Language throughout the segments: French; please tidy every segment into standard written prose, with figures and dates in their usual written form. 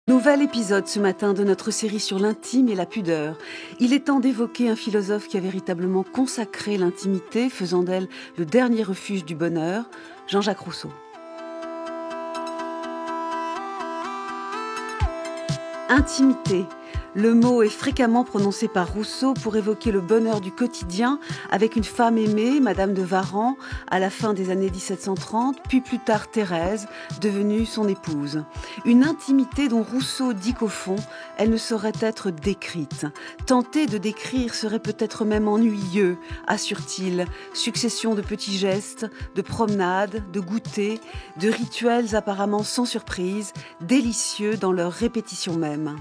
Nouvel épisode ce matin de notre série sur l'intime et la pudeur. Il est temps d'évoquer un philosophe qui a véritablement consacré l'intimité, faisant d'elle le dernier refuge du bonheur, Jean-Jacques Rousseau. Intimité. Le mot est fréquemment prononcé par Rousseau pour évoquer le bonheur du quotidien avec une femme aimée, Madame de Warren, à la fin des années 1730, puis plus tard Thérèse, devenue son épouse. Une intimité dont Rousseau dit qu'au fond, elle ne saurait être décrite. Tenter de décrire serait peut-être même ennuyeux, assure-t-il. Succession de petits gestes, de promenades, de goûters, de rituels apparemment sans surprise, délicieux dans leur répétition même.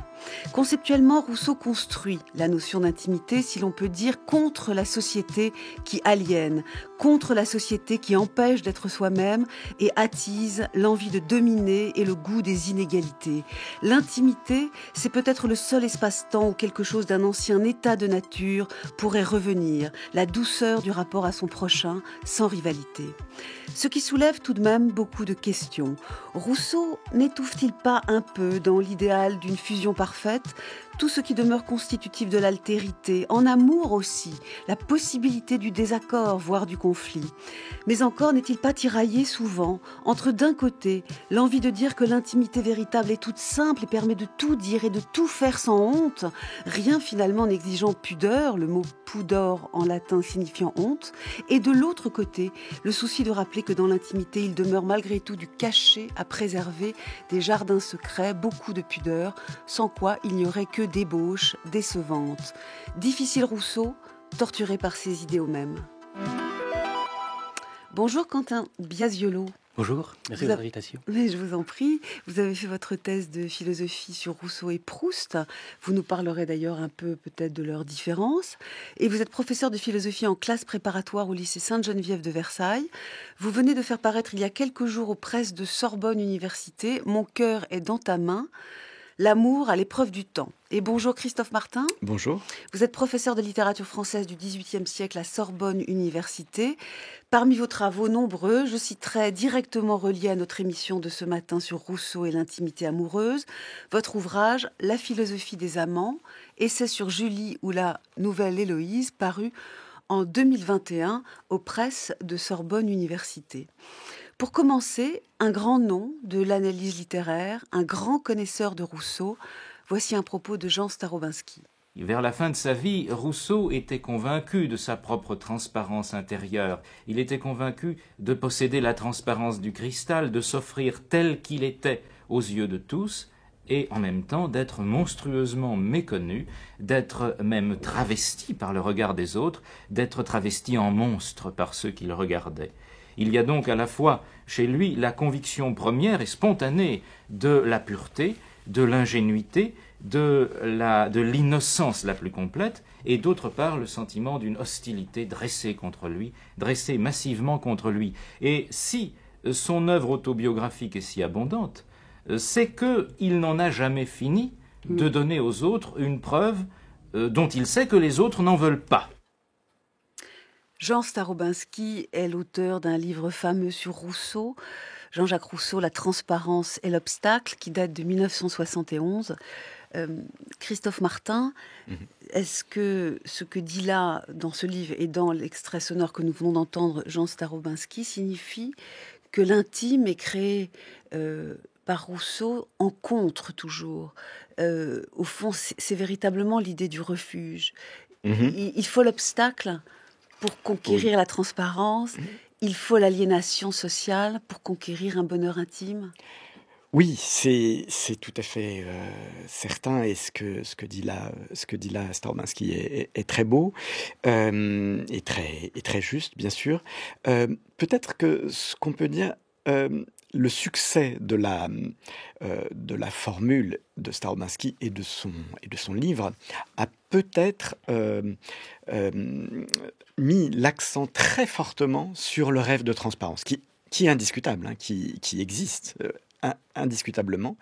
Conceptuellement, Rousseau construit la notion d'intimité, si l'on peut dire, contre la société qui aliène, contre la société qui empêche d'être soi-même et attise l'envie de dominer et le goût des inégalités. L'intimité, c'est peut-être le seul espace-temps où quelque chose d'un ancien état de nature pourrait revenir, la douceur du rapport à son prochain, sans rivalité. Ce qui soulève tout de même beaucoup de questions. Rousseau n'étouffe-t-il pas un peu dans l'idéal d'une fusion parfaite tout ce qui demeure constitutif de l'altérité, en amour aussi, la possibilité du désaccord, voire du conflit. Mais encore n'est-il pas tiraillé souvent entre d'un côté l'envie de dire que l'intimité véritable est toute simple et permet de tout dire et de tout faire sans honte, rien finalement n'exigeant pudeur, le mot pudor en latin signifiant honte, et de l'autre côté le souci de rappeler que dans l'intimité il demeure malgré tout du cachet à préserver, des jardins secrets, beaucoup de pudeur, sans quoi il n'y aurait que débauche décevante. Difficile Rousseau, torturé par ses idéaux mêmes. Bonjour Quentin Biasiolo. Bonjour, merci de votre invitation. Mais je vous en prie. Vous avez fait votre thèse de philosophie sur Rousseau et Proust. Vous nous parlerez d'ailleurs un peu peut-être de leurs différences. Et vous êtes professeur de philosophie en classe préparatoire au lycée Sainte-Geneviève de Versailles. Vous venez de faire paraître il y a quelques jours aux presses de Sorbonne Université « Mon cœur est dans ta main ». L'amour à l'épreuve du temps. Et bonjour Christophe Martin. Bonjour. Vous êtes professeur de littérature française du XVIIIe siècle à Sorbonne Université. Parmi vos travaux nombreux, je citerai directement relié à notre émission de ce matin sur Rousseau et l'intimité amoureuse, votre ouvrage « La philosophie des amants », essai sur Julie ou la nouvelle Héloïse, paru en 2021 aux presses de Sorbonne Université. Pour commencer, un grand nom de l'analyse littéraire, un grand connaisseur de Rousseau. Voici un propos de Jean Starobinski. Vers la fin de sa vie, Rousseau était convaincu de sa propre transparence intérieure. Il était convaincu de posséder la transparence du cristal, de s'offrir tel qu'il était aux yeux de tous, et en même temps d'être monstrueusement méconnu, d'être même travesti par le regard des autres, d'être travesti en monstre par ceux qui le regardaient. Il y a donc à la fois chez lui la conviction première et spontanée de la pureté, de l'ingénuité, de l'innocence la plus complète, et d'autre part le sentiment d'une hostilité dressée contre lui, dressée massivement contre lui. Et si son œuvre autobiographique est si abondante, c'est qu'il n'en a jamais fini de donner aux autres une preuve dont il sait que les autres n'en veulent pas. Jean Starobinski est l'auteur d'un livre fameux sur Rousseau, Jean-Jacques Rousseau, La transparence et l'obstacle, qui date de 1971. Christophe Martin, est-ce que ce que dit là, dans ce livre et dans l'extrait sonore que nous venons d'entendre, Jean Starobinski, signifie que l'intime est créé par Rousseau en contre toujours. Au fond, c'est véritablement l'idée du refuge. Il faut l'obstacle pour conquérir la transparence, il faut l'aliénation sociale pour conquérir un bonheur intime. Oui, c'est tout à fait certain, et ce que dit là Starobinski est très beau et très juste, bien sûr. Peut-être que ce qu'on peut dire, le succès de la formule de Starobinski et de son livre a peut-être mis l'accent très fortement sur le rêve de transparence, qui est indiscutable, hein, qui existe indiscutablement,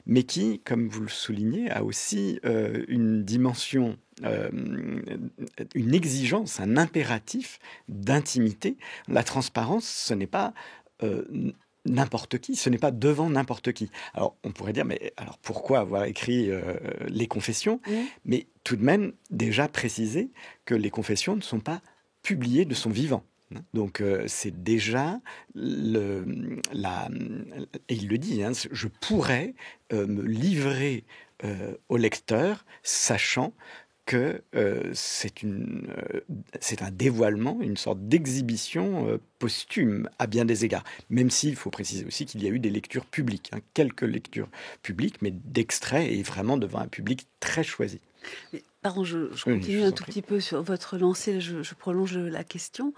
mais qui, comme vous le soulignez, a aussi une dimension, une exigence, un impératif d'intimité. La transparence, ce n'est pas n'importe qui, ce n'est pas devant n'importe qui. Alors, on pourrait dire, mais alors pourquoi avoir écrit les confessions? Mais tout de même, déjà préciser que les confessions ne sont pas publiées de son vivant. Donc, c'est déjà et il le dit, hein, je pourrais me livrer au lecteur, sachant que c'est un dévoilement, une sorte d'exhibition posthume à bien des égards. Même s'il faut préciser aussi qu'il y a eu des lectures publiques, hein, quelques lectures publiques, mais d'extraits et vraiment devant un public très choisi. Mais, pardon, je continue un tout petit peu sur votre lancée, je prolonge la question.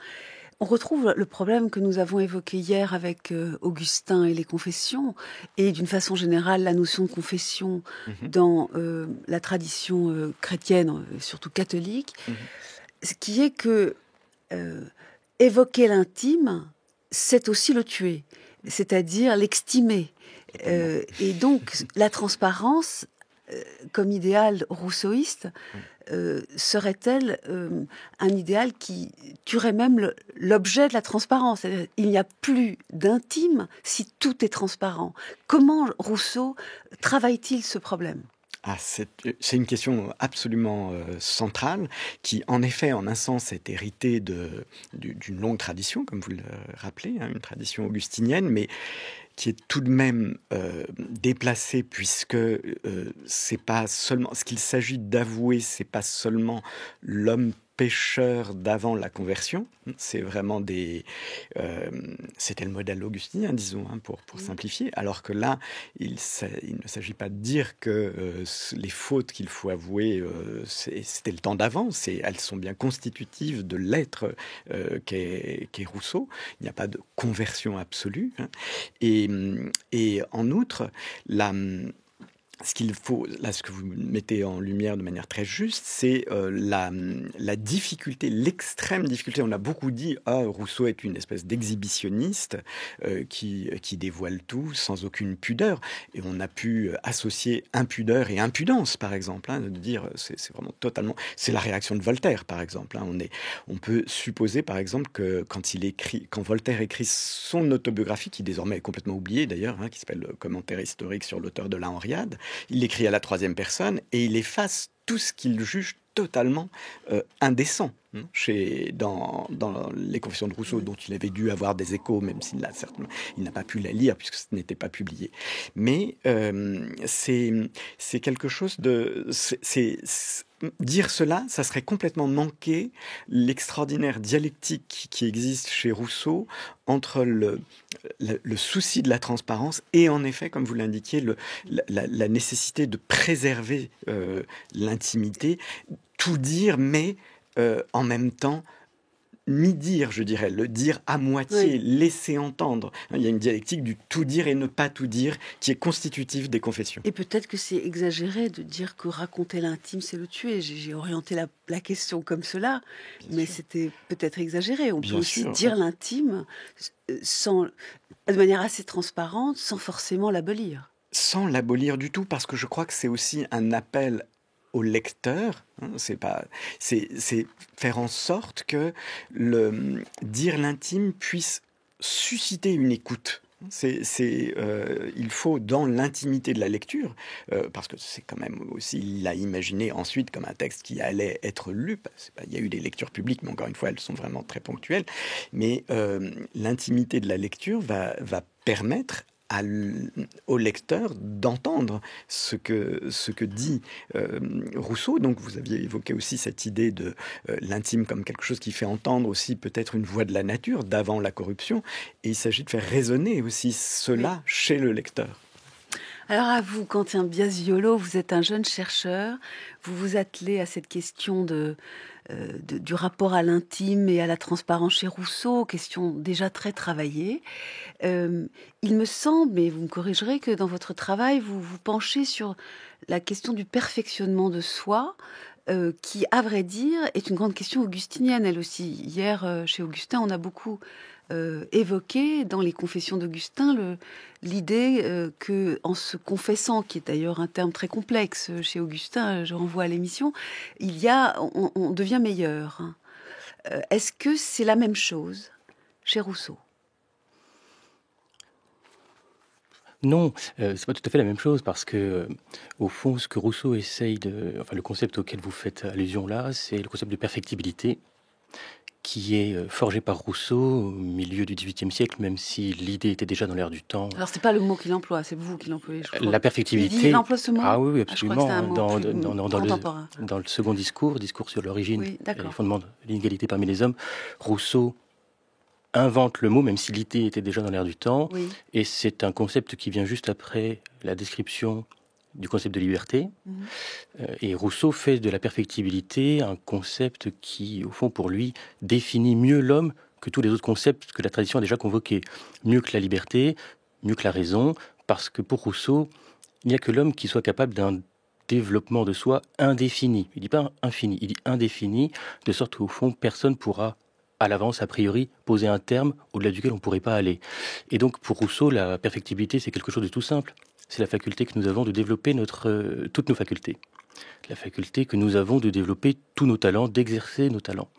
On retrouve le problème que nous avons évoqué hier avec Augustin et les confessions, et d'une façon générale la notion de confession dans la tradition chrétienne, surtout catholique, ce qui est que évoquer l'intime, c'est aussi le tuer, c'est-à-dire l'extimer. Et donc la transparence, comme idéal rousseauiste, serait-elle un idéal qui tuerait même l'objet de la transparence? C'est-à-dire, il n'y a plus d'intime si tout est transparent. Comment Rousseau travaille-t-il ce problème? C'est une question absolument centrale qui, en effet, en un sens, est héritée d'une longue tradition, comme vous le rappelez, hein, une tradition augustinienne, mais qui est tout de même déplacée, puisque c'est pas seulement ce qu'il s'agit d'avouer, c'est pas seulement l'homme pécheur d'avant la conversion, c'est vraiment c'était le modèle augustinien, disons, hein, pour simplifier, alors que là, il ne s'agit pas de dire que les fautes qu'il faut avouer, c'était le temps d'avant, elles sont bien constitutives de l'être qu'est Rousseau. Il n'y a pas de conversion absolue, hein. Et en outre, ce qu'il faut, là, ce que vous mettez en lumière de manière très juste, c'est la difficulté, l'extrême difficulté. On a beaucoup dit, Rousseau est une espèce d'exhibitionniste qui dévoile tout sans aucune pudeur. Et on a pu associer impudeur et impudence, par exemple, hein, de dire, c'est vraiment totalement... C'est la réaction de Voltaire, par exemple. Hein. On peut supposer, par exemple, que quand Voltaire écrit son autobiographie, qui désormais est complètement oubliée d'ailleurs, hein, qui s'appelle le Commentaire historique sur l'auteur de la Henriade, il l'écrit à la troisième personne et il efface tout ce qu'il juge totalement indécent dans les Confessions de Rousseau, dont il avait dû avoir des échos, même s'il n'a pas pu la lire puisque ce n'était pas publié. Mais c'est quelque chose de... Dire cela, ça serait complètement manquer l'extraordinaire dialectique qui existe chez Rousseau entre le souci de la transparence et, en effet, comme vous l'indiquiez, la nécessité de préserver l'intimité, tout dire, mais en même temps, mi-dire, je dirais, le dire à moitié, oui. Laisser entendre. Il y a une dialectique du tout dire et ne pas tout dire qui est constitutive des confessions. Et peut-être que c'est exagéré de dire que raconter l'intime, c'est le tuer. J'ai orienté la question comme cela, mais c'était peut-être exagéré. On peut aussi dire l'intime de manière assez transparente, sans forcément l'abolir. Sans l'abolir du tout, parce que je crois que c'est aussi un appel au lecteur, hein, c'est faire en sorte que dire l'intime puisse susciter une écoute. Il faut, dans l'intimité de la lecture, parce que c'est quand même aussi, il l'a imaginé ensuite comme un texte qui allait être lu. Il y a eu des lectures publiques, mais encore une fois, elles sont vraiment très ponctuelles. Mais l'intimité de la lecture va permettre au lecteur d'entendre ce que dit Rousseau. Donc vous aviez évoqué aussi cette idée de l'intime comme quelque chose qui fait entendre aussi peut-être une voix de la nature d'avant la corruption, et il s'agit de faire résonner aussi cela chez le lecteur. Alors à vous, Quentin Biasiolo, vous êtes un jeune chercheur, vous vous attelez à cette question du rapport à l'intime et à la transparence chez Rousseau, question déjà très travaillée. Il me semble, et vous me corrigerez, que dans votre travail, vous vous penchez sur la question du perfectionnement de soi, qui, à vrai dire, est une grande question augustinienne, elle aussi. Hier, chez Augustin, on a beaucoup évoqué dans les confessions d'Augustin l'idée que, en se confessant, qui est d'ailleurs un terme très complexe chez Augustin, je renvoie à l'émission, on devient meilleur. Est-ce que c'est la même chose chez Rousseau ? Non, c'est pas tout à fait la même chose parce que, au fond, ce que Rousseau essaye le concept auquel vous faites allusion là, c'est le concept de perfectibilité qui est forgé par Rousseau au milieu du XVIIIe siècle, même si l'idée était déjà dans l'air du temps. Alors, c'est pas le mot qu'il emploie, c'est vous qui l'employez, je crois. La perfectibilité. Il emploie ce mot ? Ah oui, Je crois que absolument. c'est un mot contemporain. Dans le second discours sur l'origine Oui, et les fondements de l'inégalité parmi les hommes, Rousseau invente le mot, même si l'idée était déjà dans l'air du temps. Oui. Et c'est un concept qui vient juste après la description du concept de liberté. Et Rousseau fait de la perfectibilité un concept qui, au fond, pour lui, définit mieux l'homme que tous les autres concepts que la tradition a déjà convoqués. Mieux que la liberté, mieux que la raison, parce que pour Rousseau, il n'y a que l'homme qui soit capable d'un développement de soi indéfini. Il ne dit pas infini, il dit indéfini, de sorte qu'au fond, personne pourra, à l'avance, a priori, poser un terme au-delà duquel on ne pourrait pas aller. Et donc, pour Rousseau, la perfectibilité, c'est quelque chose de tout simple. C'est la faculté que nous avons de développer toutes nos facultés. La faculté que nous avons de développer tous nos talents, d'exercer nos talents.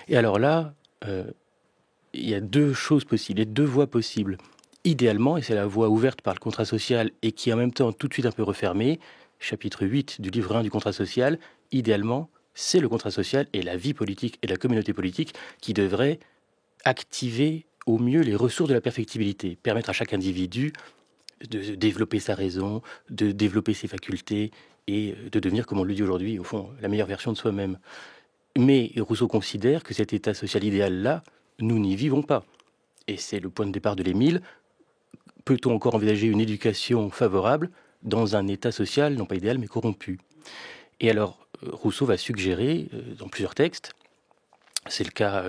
Et alors là, il y a deux choses possibles, et deux voies possibles. Idéalement, et c'est la voie ouverte par le contrat social et qui est en même temps tout de suite un peu refermée, chapitre 8 du livre 1 du contrat social, idéalement, c'est le contrat social et la vie politique et la communauté politique qui devraient activer au mieux les ressources de la perfectibilité, permettre à chaque individu de développer sa raison, de développer ses facultés et de devenir, comme on le dit aujourd'hui, au fond, la meilleure version de soi-même. Mais Rousseau considère que cet état social idéal-là, nous n'y vivons pas. Et c'est le point de départ de l'Émile. Peut-on encore envisager une éducation favorable dans un état social, non pas idéal, mais corrompu ? Et alors, Rousseau va suggérer, dans plusieurs textes, c'est le cas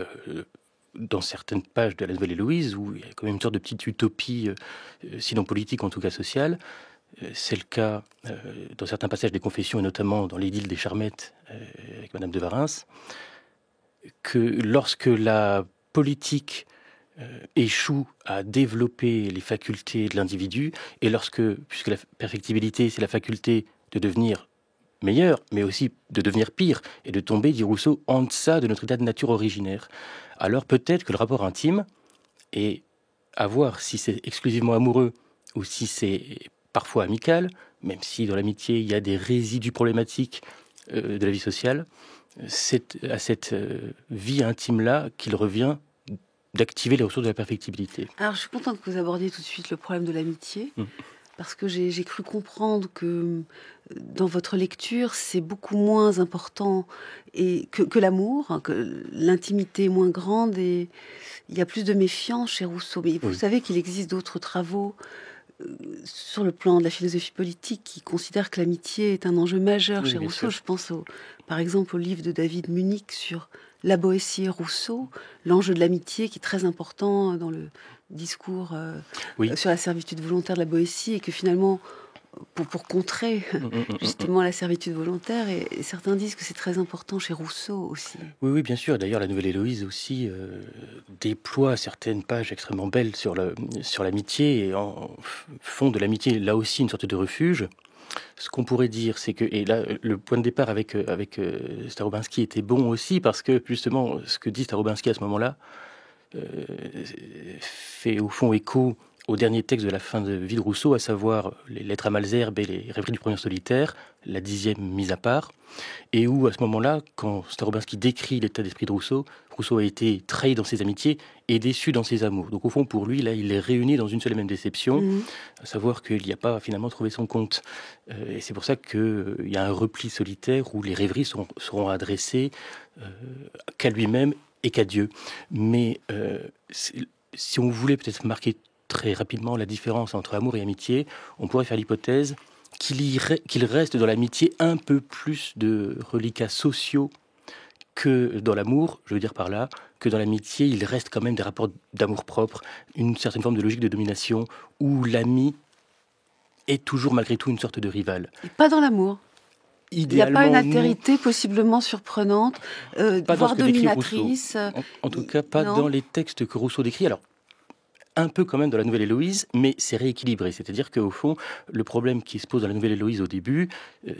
dans certaines pages de la Nouvelle-Héloïse, où il y a quand même une sorte de petite utopie, sinon politique, en tout cas sociale. C'est le cas dans certains passages des Confessions, et notamment dans l'Idylle des Charmettes, avec Madame de Warens, que lorsque la politique échoue à développer les facultés de l'individu, et puisque la perfectibilité, c'est la faculté de devenir meilleur, mais aussi de devenir pire, et de tomber, dit Rousseau, en deçà de notre état de nature originaire. Alors peut-être que le rapport intime, et à voir si c'est exclusivement amoureux, ou si c'est parfois amical, même si dans l'amitié il y a des résidus problématiques de la vie sociale, c'est à cette vie intime-là qu'il revient d'activer les ressources de la perfectibilité. Alors je suis contente que vous abordiez tout de suite le problème de l'amitié. Parce que j'ai cru comprendre que dans votre lecture, c'est beaucoup moins important que l'amour, hein, que l'intimité est moins grande et il y a plus de méfiance chez Rousseau. Mais vous savez qu'il existe d'autres travaux sur le plan de la philosophie politique qui considèrent que l'amitié est un enjeu majeur chez Rousseau. Je pense par exemple au livre de David Munich sur la Boétie et Rousseau, l'enjeu de l'amitié qui est très important dans le discours sur la servitude volontaire de la Boétie et que finalement, pour contrer justement la servitude volontaire, et certains disent que c'est très important chez Rousseau aussi. Oui, bien sûr. D'ailleurs, la Nouvelle-Héloïse aussi déploie certaines pages extrêmement belles sur l'amitié et font de l'amitié là aussi une sorte de refuge. Ce qu'on pourrait dire, c'est que, et là, le point de départ avec Starobinski était bon aussi parce que justement, ce que dit Starobinski à ce moment-là, fait au fond écho au dernier texte de la fin de vie de Rousseau, à savoir les Lettres à Malesherbes et les Rêveries du premier solitaire, la 10e mise à part, et où à ce moment-là, quand Starobinski décrit l'état d'esprit de Rousseau, Rousseau a été trahi dans ses amitiés et déçu dans ses amours. Donc au fond, pour lui, là, il est réuni dans une seule et même déception, à savoir qu'il n'y a pas finalement trouvé son compte. Et c'est pour ça qu'il y a un repli solitaire où les rêveries seront adressées qu'à lui-même et qu'à Dieu. Mais si on voulait peut-être marquer très rapidement la différence entre amour et amitié, on pourrait faire l'hypothèse qu'il reste dans l'amitié un peu plus de reliquats sociaux que dans l'amour, je veux dire par là, que dans l'amitié, il reste quand même des rapports d'amour-propre, une certaine forme de logique de domination, où l'ami est toujours malgré tout une sorte de rival. Et pas dans l'amour. Il n'y a pas une altérité possiblement surprenante, voire dominatrice. En tout cas, pas dans les textes que Rousseau décrit. Alors, un peu quand même dans la Nouvelle-Héloïse, mais c'est rééquilibré. C'est-à-dire qu'au fond, le problème qui se pose dans la Nouvelle-Héloïse au début,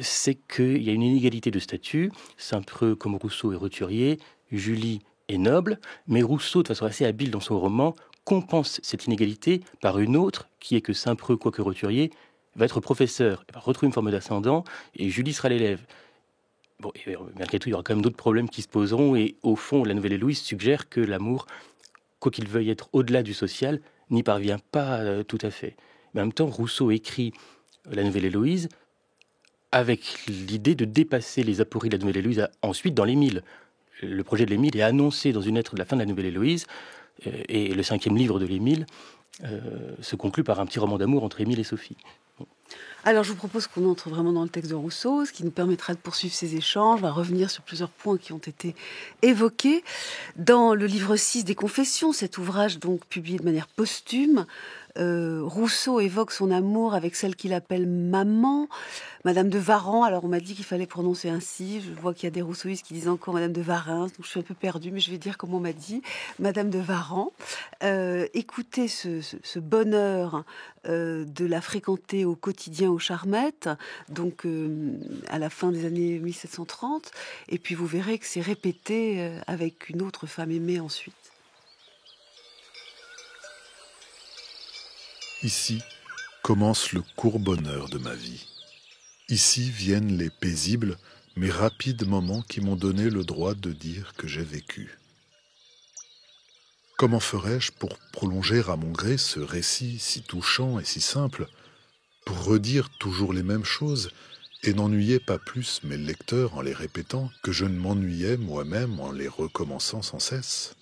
c'est qu'il y a une inégalité de statut. Saint-Preux, comme Rousseau, est roturier, Julie est noble, mais Rousseau, de façon assez habile dans son roman, compense cette inégalité par une autre, qui est que Saint-Preux, quoique roturier, va être professeur, va retrouver une forme d'ascendant, et Julie sera l'élève. Bon, et malgré tout, il y aura quand même d'autres problèmes qui se poseront, et au fond, la nouvelle Héloïse suggère que l'amour, quoi qu'il veuille être au-delà du social, n'y parvient pas tout à fait. Mais en même temps, Rousseau écrit la nouvelle Héloïse avec l'idée de dépasser les apories de la nouvelle Héloïse ensuite dans l'Émile. Le projet de l'Émile est annoncé dans une lettre de la fin de la nouvelle Héloïse, et le 5e livre de l'Émile se conclut par un petit roman d'amour entre Émile et Sophie. Alors, je vous propose qu'on entre vraiment dans le texte de Rousseau, ce qui nous permettra de poursuivre ces échanges. On va revenir sur plusieurs points qui ont été évoqués. Dans le livre 6 des Confessions, cet ouvrage donc publié de manière posthume, Rousseau évoque son amour avec celle qu'il appelle maman, Madame de Warens. Alors on m'a dit qu'il fallait prononcer ainsi. Je vois qu'il y a des rousseauistes qui disent encore Madame de Warens, donc je suis un peu perdue, mais je vais dire comme on m'a dit, Madame de Warens. Écoutez ce bonheur de la fréquenter au quotidien aux Charmettes, donc à la fin des années 1730, et puis vous verrez que c'est répété avec une autre femme aimée ensuite. Ici commence le court bonheur de ma vie. Ici viennent les paisibles mais rapides moments qui m'ont donné le droit de dire que j'ai vécu. Comment ferais-je pour prolonger à mon gré ce récit si touchant et si simple, pour redire toujours les mêmes choses et n'ennuyer pas plus mes lecteurs en les répétant que je ne m'ennuyais moi-même en les recommençant sans cesse ?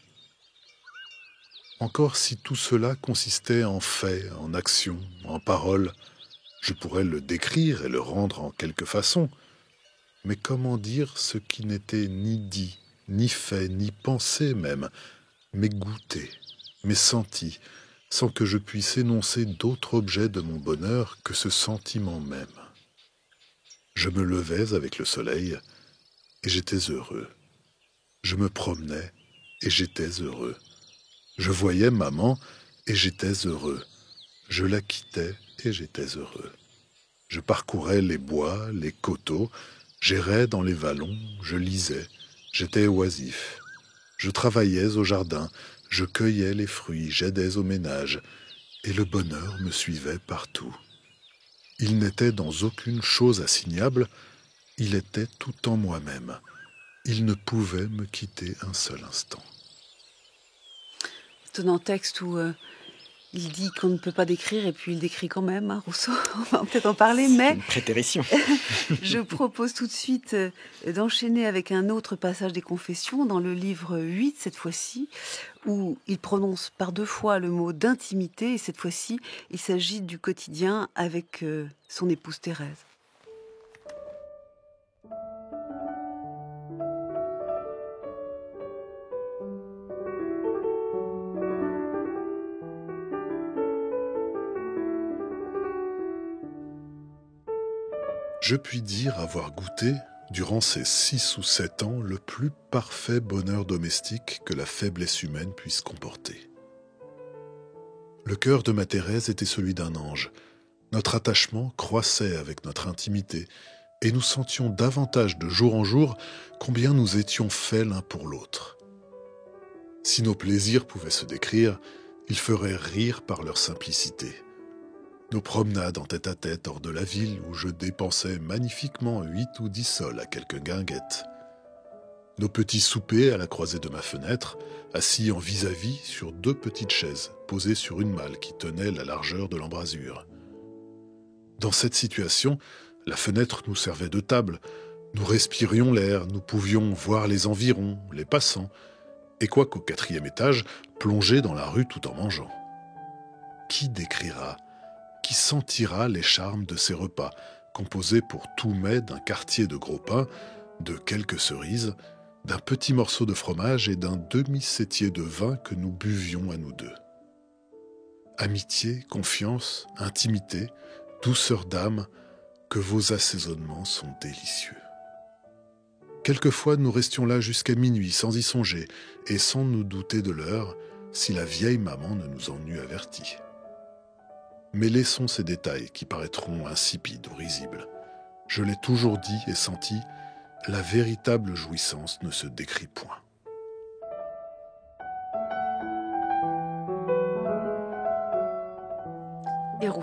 Encore si tout cela consistait en faits, en actions, en paroles, je pourrais le décrire et le rendre en quelque façon. Mais comment dire ce qui n'était ni dit, ni fait, ni pensé même, mais goûté, mais senti, sans que je puisse énoncer d'autre objet de mon bonheur que ce sentiment même. Je me levais avec le soleil et j'étais heureux. Je me promenais et j'étais heureux. Je voyais maman et j'étais heureux. Je la quittais et j'étais heureux. Je parcourais les bois, les coteaux, j'errais dans les vallons, je lisais, j'étais oisif. Je travaillais au jardin, je cueillais les fruits, j'aidais au ménage, et le bonheur me suivait partout. Il n'était dans aucune chose assignable, il était tout en moi-même. Il ne pouvait me quitter un seul instant. Étonnant texte où il dit qu'on ne peut pas décrire et puis il décrit quand même, hein, Rousseau. On va peut-être en parler, mais une prétérition. Je propose tout de suite d'enchaîner avec un autre passage des Confessions dans le livre 8 cette fois-ci, où il prononce par 2 fois le mot d'intimité et cette fois-ci il s'agit du quotidien avec son épouse Thérèse. Je puis dire avoir goûté, durant ces 6 ou 7 ans, le plus parfait bonheur domestique que la faiblesse humaine puisse comporter. Le cœur de ma Thérèse était celui d'un ange. Notre attachement croissait avec notre intimité, et nous sentions davantage de jour en jour combien nous étions faits l'un pour l'autre. Si nos plaisirs pouvaient se décrire, ils feraient rire par leur simplicité. Nos promenades en tête-à-tête hors de la ville où je dépensais magnifiquement 8 ou 10 sols à quelques guinguettes. Nos petits soupers à la croisée de ma fenêtre, assis en vis-à-vis sur 2 petites chaises posées sur une malle qui tenait la largeur de l'embrasure. Dans cette situation, la fenêtre nous servait de table. Nous respirions l'air, nous pouvions voir les environs, les passants, et quoiqu'au 4e étage, plonger dans la rue tout en mangeant. Qui décrira ? Qui sentira les charmes de ces repas, composés pour tout mets d'un quartier de gros pain, de quelques cerises, d'un petit morceau de fromage et d'un demi-sétier de vin que nous buvions à nous deux. Amitié, confiance, intimité, douceur d'âme, que vos assaisonnements sont délicieux. Quelquefois nous restions là jusqu'à minuit sans y songer et sans nous douter de l'heure, si la vieille maman ne nous en eût avertis. Mais laissons ces détails qui paraîtront insipides ou risibles. Je l'ai toujours dit et senti, la véritable jouissance ne se décrit point.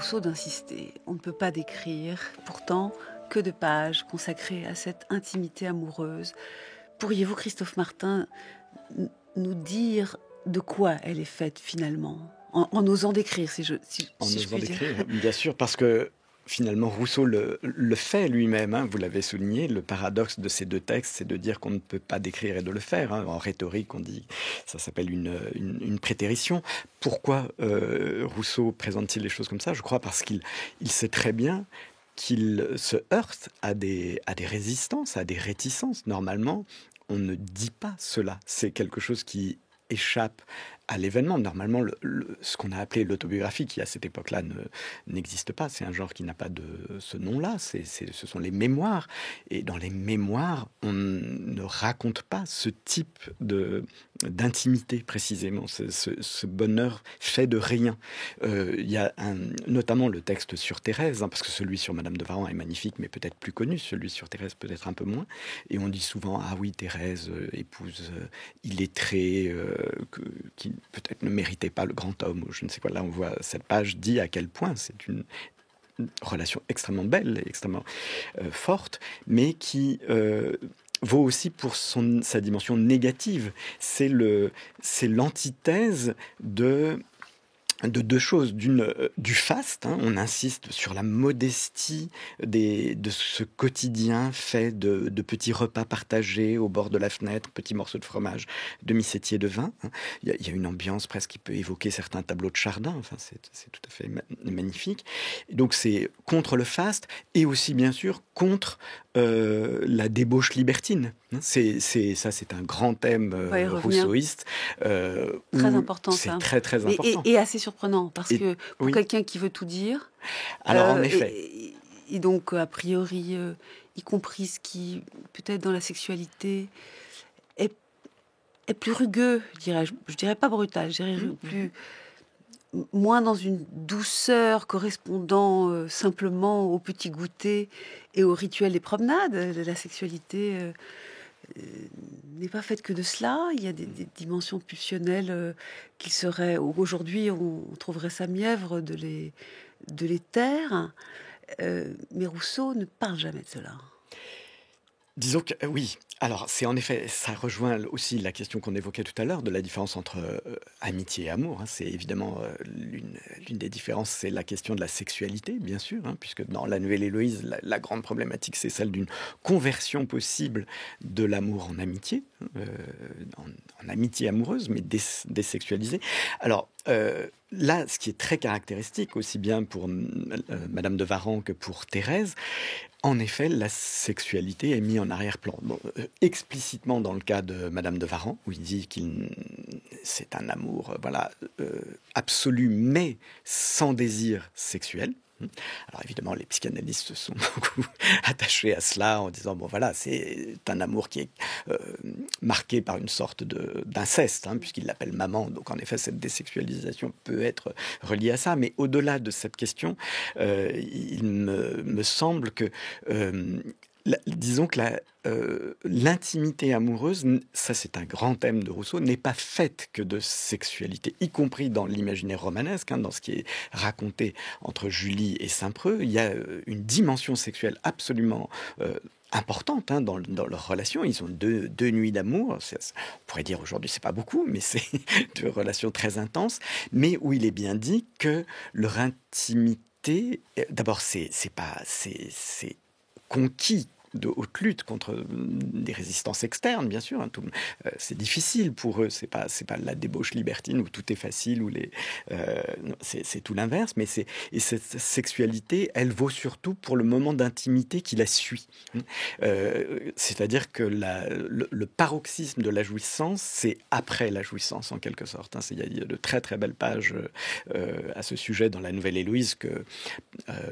Rousseau d'insister. On ne peut pas décrire, pourtant, que de pages consacrées à cette intimité amoureuse. Pourriez-vous, Christophe Martin, nous dire de quoi elle est faite finalement, en osant décrire, si je puis dire. Bien sûr, parce que finalement, Rousseau le fait lui-même. Vous l'avez souligné, le paradoxe de ces deux textes, c'est de dire qu'on ne peut pas décrire et de le faire. En rhétorique, on dit, ça s'appelle une prétérition. Pourquoi Rousseau présente-t-il les choses comme ça ? Je crois parce qu'il sait très bien qu'il se heurte à des résistances, à des réticences. Normalement, on ne dit pas cela. C'est quelque chose qui échappe à l'événement. Normalement, ce qu'on a appelé l'autobiographie, qui à cette époque-là n'existe pas, c'est un genre qui n'a pas de ce nom-là, ce sont les mémoires. Et dans les mémoires, on ne raconte pas ce type d'intimité, précisément, ce bonheur fait de rien. Il y a notamment le texte sur Thérèse, parce que celui sur Madame de Warren est magnifique, mais peut-être plus connu, celui sur Thérèse peut-être un peu moins. Et on dit souvent, ah oui, Thérèse, épouse illettrée, qui peut-être ne méritait pas le grand homme, ou je ne sais quoi. Là, on voit cette page dit à quel point c'est une relation extrêmement belle et extrêmement forte, mais qui vaut aussi pour sa dimension négative. C'est l'antithèse de deux choses. Du faste, on insiste sur la modestie de ce quotidien fait de petits repas partagés au bord de la fenêtre, petits morceaux de fromage, demi-sétier de vin. Il y a une ambiance presque qui peut évoquer certains tableaux de Chardin. Enfin, c'est tout à fait magnifique. Donc c'est contre le faste et aussi bien sûr contre la débauche libertine. C'est un grand thème rousseauiste. Très important, ça. C'est très important. Et assez surprenant, parce que pour quelqu'un qui veut tout dire... Alors, en effet. Et donc, a priori, y compris ce qui, peut-être dans la sexualité, est plus rugueux, je dirais pas brutal, je dirais moins dans une douceur correspondant simplement au petit goûter et au rituel des promenades. La sexualité n'est pas faite que de cela. Il y a des dimensions pulsionnelles qui seraient... Aujourd'hui, on trouverait ça mièvre de les taire. Mais Rousseau ne parle jamais de cela. Disons que oui. Alors, c'est en effet, ça rejoint aussi la question qu'on évoquait tout à l'heure de la différence entre amitié et amour. C'est évidemment l'une des différences, c'est la question de la sexualité, bien sûr, puisque dans La Nouvelle Héloïse, la grande problématique, c'est celle d'une conversion possible de l'amour en amitié, en amitié amoureuse, mais désexualisée. Alors, là, ce qui est très caractéristique, aussi bien pour Madame de Warren que pour Thérèse, en effet, la sexualité est mise en arrière-plan. Explicitement dans le cas de Madame de Warren, où il dit c'est un amour absolu, mais sans désir sexuel. Alors évidemment, les psychanalystes se sont beaucoup attachés à cela en disant c'est un amour qui est marqué par une sorte d'inceste, puisqu'il l'appelle maman. Donc en effet, cette désexualisation peut être reliée à ça. Mais au-delà de cette question, il me semble que disons que l'intimité amoureuse, ça c'est un grand thème de Rousseau, n'est pas faite que de sexualité, y compris dans l'imaginaire romanesque, dans ce qui est raconté entre Julie et Saint-Preux. Il y a une dimension sexuelle absolument importante dans leur relation. Ils ont deux nuits d'amour. On pourrait dire aujourd'hui c'est pas beaucoup, mais c'est deux relations très intenses, mais où il est bien dit que leur intimité, d'abord c'est conquis de haute lutte contre des résistances externes, bien sûr. C'est difficile pour eux. C'est pas la débauche libertine où tout est facile, c'est tout l'inverse. Mais cette sexualité, elle vaut surtout pour le moment d'intimité qui la suit. C'est-à-dire que le paroxysme de la jouissance, c'est après la jouissance en quelque sorte. Il y a de très très belles pages à ce sujet dans La Nouvelle Héloïse que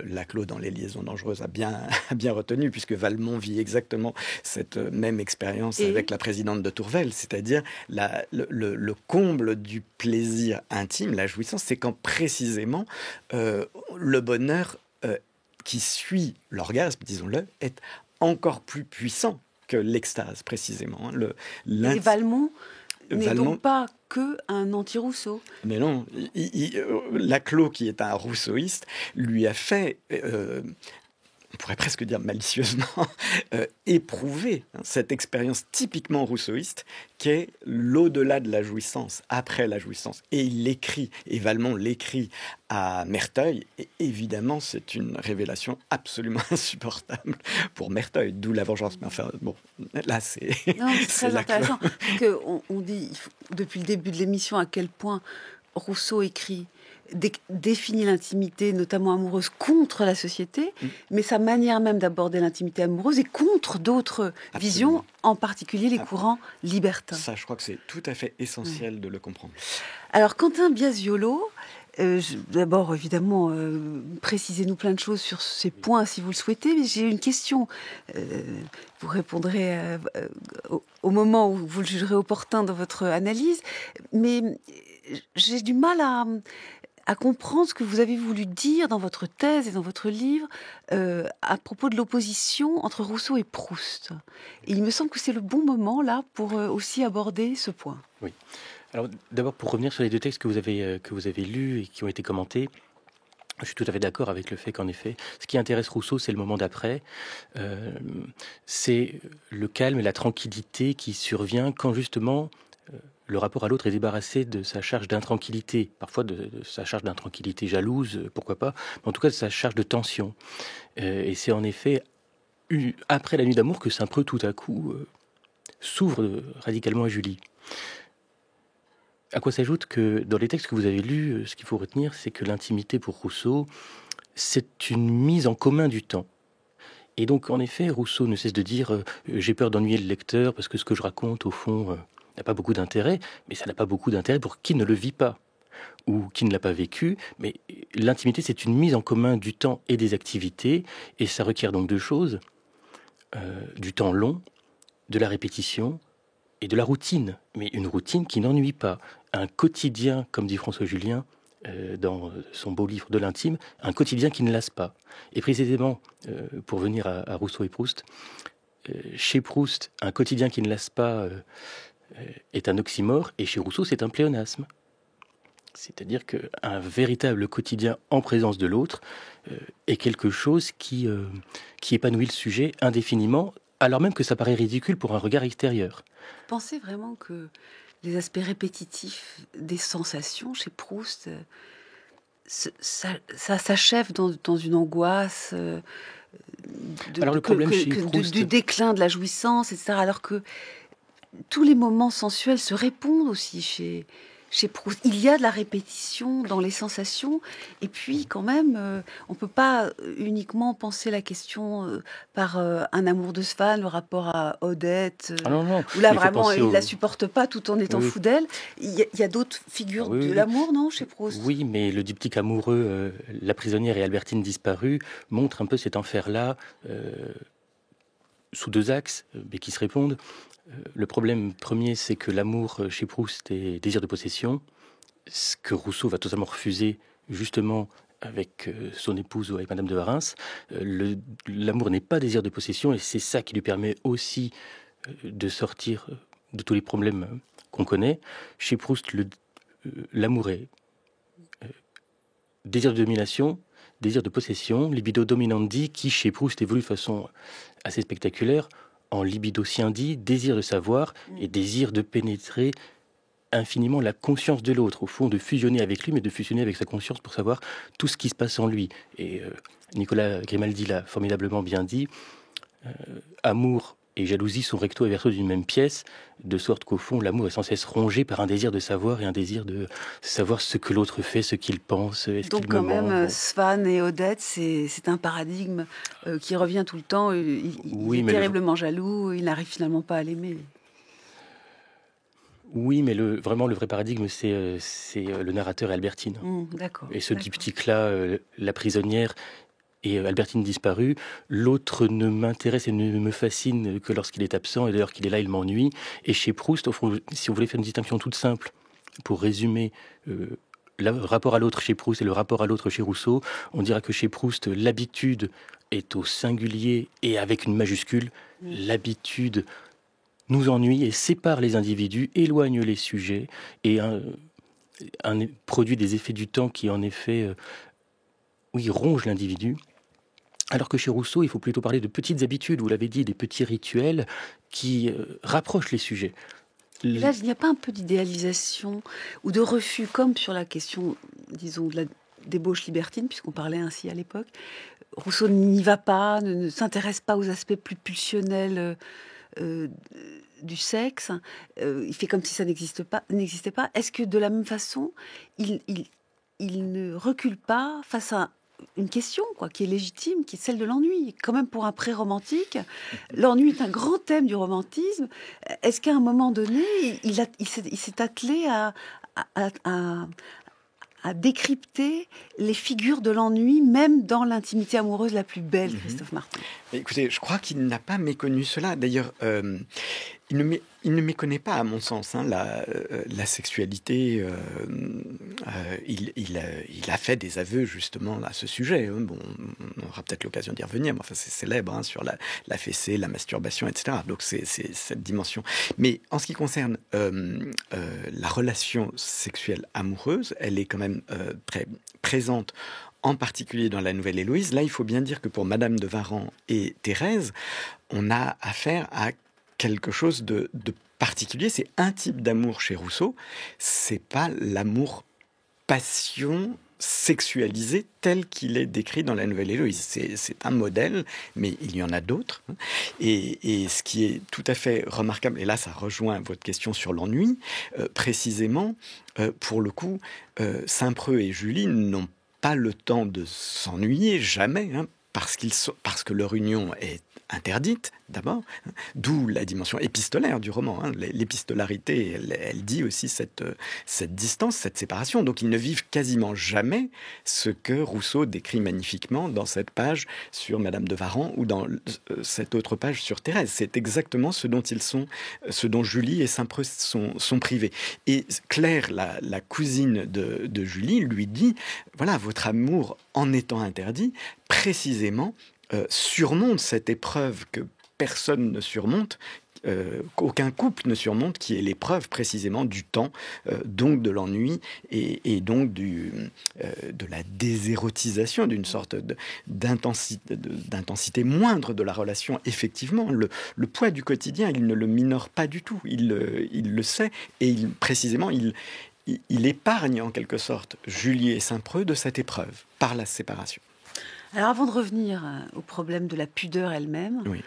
Laclos dans Les Liaisons dangereuses a bien retenu, puisque Valmont vit exactement cette même expérience avec la présidente de Tourvel, c'est-à-dire le comble du plaisir intime, la jouissance, c'est quand précisément le bonheur qui suit l'orgasme, disons-le, est encore plus puissant que l'extase, précisément. Et Valmont n'est donc pas que un anti-Rousseau. Mais non, Laclos, qui est un rousseauiste, lui a fait, on pourrait presque dire malicieusement, éprouver cette expérience typiquement rousseauiste qu'est l'au-delà de la jouissance, après la jouissance. Et il l'écrit, et Valmont l'écrit à Merteuil, et évidemment c'est une révélation absolument insupportable pour Merteuil, d'où la vengeance. Mais enfin, bon, là c'est... Non, c'est très intéressant, on dit depuis le début de l'émission à quel point Rousseau écrit définit l'intimité, notamment amoureuse, contre la société, mais sa manière même d'aborder l'intimité amoureuse est contre d'autres visions, en particulier les courants libertins. Ça, je crois que c'est tout à fait essentiel de le comprendre. Alors, Quentin Biasiolo, d'abord, évidemment, précisez-nous plein de choses sur ces points, si vous le souhaitez, mais j'ai une question. Vous répondrez au moment où vous le jugerez opportun dans votre analyse, mais j'ai du mal à comprendre ce que vous avez voulu dire dans votre thèse et dans votre livre à propos de l'opposition entre Rousseau et Proust. Et il me semble que c'est le bon moment, là, pour aussi aborder ce point. Oui. Alors, d'abord, pour revenir sur les deux textes que vous avez lus et qui ont été commentés, je suis tout à fait d'accord avec le fait qu'en effet, ce qui intéresse Rousseau, c'est le moment d'après. C'est le calme et la tranquillité qui survient quand, justement, le rapport à l'autre est débarrassé de sa charge d'intranquillité, parfois de sa charge d'intranquillité jalouse, pourquoi pas, mais en tout cas de sa charge de tension. Et c'est en effet après la nuit d'amour que Saint-Preux, tout à coup, s'ouvre radicalement à Julie. À quoi s'ajoute que dans les textes que vous avez lus, ce qu'il faut retenir, c'est que l'intimité pour Rousseau, c'est une mise en commun du temps. Et donc, en effet, Rousseau ne cesse de dire « j'ai peur d'ennuyer le lecteur parce que ce que je raconte, au fond... n'a pas beaucoup d'intérêt, mais ça n'a pas beaucoup d'intérêt pour qui ne le vit pas ou qui ne l'a pas vécu. Mais l'intimité, c'est une mise en commun du temps et des activités, et ça requiert donc deux choses, du temps long, de la répétition et de la routine, mais une routine qui n'ennuie pas. Un quotidien, comme dit François Julien dans son beau livre de l'intime, un quotidien qui ne lasse pas. Et précisément, pour venir à Rousseau et Proust, chez Proust, un quotidien qui ne lasse pas... est un oxymore, et chez Rousseau, c'est un pléonasme. C'est-à-dire qu'un véritable quotidien en présence de l'autre est quelque chose qui épanouit le sujet indéfiniment, alors même que ça paraît ridicule pour un regard extérieur. Pensez vraiment que les aspects répétitifs des sensations chez Proust, ça s'achève dans une angoisse alors le problème chez Proust... du déclin de la jouissance, etc. Alors que tous les moments sensuels se répondent aussi chez Proust. Il y a de la répétition dans les sensations, et puis quand même, on ne peut pas uniquement penser la question par un amour de Swann, le rapport à Odette, non. où là vraiment il ne la supporte pas tout en étant fou d'elle. Il y a d'autres figures de l'amour, non, chez Proust? Oui, mais le diptyque amoureux, La prisonnière et Albertine disparue, montre un peu cet enfer-là, sous deux axes, mais qui se répondent. Le problème premier, c'est que l'amour chez Proust est désir de possession, ce que Rousseau va totalement refuser, justement, avec son épouse ou avec Madame de Warens. L'amour n'est pas désir de possession, et c'est ça qui lui permet aussi de sortir de tous les problèmes qu'on connaît. Chez Proust, l'amour est désir de domination, désir de possession, libido dominandi, qui chez Proust évolue de façon assez spectaculaire, en libido sciandi, désir de savoir et désir de pénétrer infiniment la conscience de l'autre, au fond de fusionner avec lui, mais de fusionner avec sa conscience pour savoir tout ce qui se passe en lui. Et Nicolas Grimaldi l'a formidablement bien dit, amour et jalousie sont recto et verso d'une même pièce, de sorte qu'au fond, l'amour est sans cesse rongé par un désir de savoir et un désir de savoir ce que l'autre fait, ce qu'il pense, est-ce donc qu'il quand me ment. même, Swann et Odette, c'est un paradigme qui revient tout le temps. Il est terriblement jaloux, il n'arrive finalement pas à l'aimer. Oui, mais vraiment le vrai paradigme, c'est le narrateur et Albertine. D'accord. Et ce diptyque-là, La prisonnière et Albertine disparue, l'autre ne m'intéresse et ne me fascine que lorsqu'il est absent, et d'ailleurs qu'il est là, il m'ennuie. Et chez Proust, au fond, si on voulait faire une distinction toute simple, pour résumer le rapport à l'autre chez Proust et le rapport à l'autre chez Rousseau, on dira que chez Proust, l'habitude est au singulier et avec une majuscule. L'habitude nous ennuie et sépare les individus, éloigne les sujets et produit des effets du temps qui, en effet, rongent l'individu. Alors que chez Rousseau, il faut plutôt parler de petites habitudes, vous l'avez dit, des petits rituels qui rapprochent les sujets. Là, il n'y a pas un peu d'idéalisation ou de refus, comme sur la question, disons, de la débauche libertine, puisqu'on parlait ainsi à l'époque. Rousseau n'y va pas, ne s'intéresse pas aux aspects plus pulsionnels du sexe. Il fait comme si ça n'existait pas. Est-ce que de la même façon, il ne recule pas face à une question qui est légitime, qui est celle de l'ennui. Quand même, pour un pré-romantique, l'ennui est un grand thème du romantisme. Est-ce qu'à un moment donné, il s'est attelé à décrypter les figures de l'ennui, même dans l'intimité amoureuse la plus belle, Christophe Martin? Écoutez, je crois qu'il n'a pas méconnu cela. D'ailleurs, il ne méconnaît pas, à mon sens, la sexualité. Il a fait des aveux, justement, à ce sujet. Bon, on aura peut-être l'occasion d'y revenir, mais enfin, c'est célèbre, sur la fessée, la masturbation, etc. Donc, c'est cette dimension. Mais en ce qui concerne la relation sexuelle amoureuse, elle est quand même très présente, en particulier dans la Nouvelle Héloïse. Là, il faut bien dire que pour Madame de Warens et Thérèse, on a affaire à quelque chose de particulier. C'est un type d'amour chez Rousseau. C'est pas l'amour passion sexualisé tel qu'il est décrit dans la Nouvelle Héloïse. C'est un modèle, mais il y en a d'autres. Et ce qui est tout à fait remarquable, et là ça rejoint votre question sur l'ennui, précisément, pour le coup, Saint-Preux et Julie n'ont pas le temps de s'ennuyer, jamais, parce que leur union est interdite, d'abord, d'où la dimension épistolaire du roman. L'épistolarité, elle dit aussi cette distance, cette séparation. Donc ils ne vivent quasiment jamais ce que Rousseau décrit magnifiquement dans cette page sur Madame de Warens ou dans cette autre page sur Thérèse. C'est exactement ce dont Julie et Saint-Preux sont privés. Et Claire, la cousine de Julie, lui dit, voilà, votre amour, en étant interdit, précisément, surmonte cette épreuve que personne ne surmonte, qu'aucun couple ne surmonte, qui est l'épreuve précisément du temps, donc de l'ennui et donc de la désérotisation, d'une sorte d'intensité moindre de la relation. Effectivement, le poids du quotidien, il ne le minore pas du tout, il le sait, et précisément, il épargne en quelque sorte Julie et Saint-Preux de cette épreuve, par la séparation. Alors avant de revenir au problème de la pudeur elle-même, oui.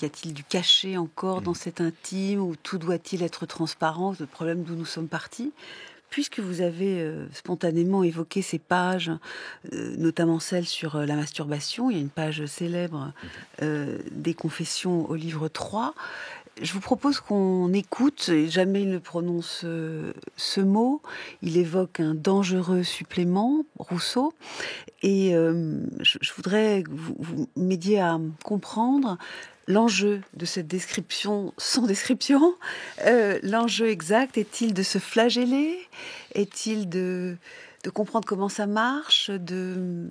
Y a-t-il du cachet encore dans cet intime, ou tout doit-il être transparent, le problème d'où nous sommes partis? Puisque vous avez spontanément évoqué ces pages, notamment celle sur la masturbation, il y a une page célèbre des Confessions au livre 3, je vous propose qu'on écoute, et jamais il ne prononce ce mot, il évoque un dangereux supplément, Rousseau, et je voudrais que vous m'aidiez à comprendre l'enjeu de cette description sans description. L'enjeu exact est-il de se flageller? Est-il de comprendre comment ça marche? De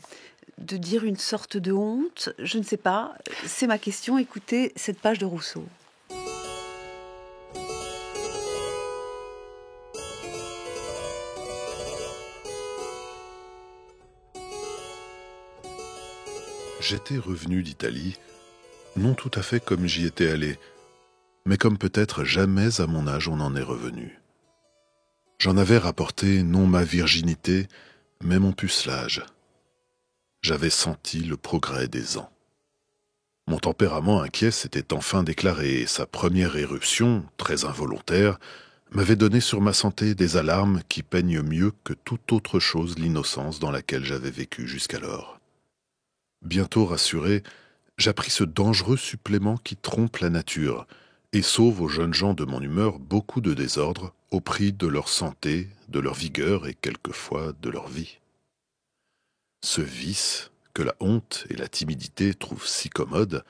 dire une sorte de honte? Je ne sais pas. C'est ma question. Écoutez cette page de Rousseau. J'étais revenu d'Italie, non tout à fait comme j'y étais allé, mais comme peut-être jamais à mon âge on en est revenu. J'en avais rapporté non ma virginité, mais mon pucelage. J'avais senti le progrès des ans. Mon tempérament inquiet s'était enfin déclaré, et sa première éruption, très involontaire, m'avait donné sur ma santé des alarmes qui peignent mieux que toute autre chose l'innocence dans laquelle j'avais vécu jusqu'alors. Bientôt rassuré, j'appris ce dangereux supplément qui trompe la nature et sauve aux jeunes gens de mon humeur beaucoup de désordre au prix de leur santé, de leur vigueur et quelquefois de leur vie. Ce vice, que la honte et la timidité trouvent si commode,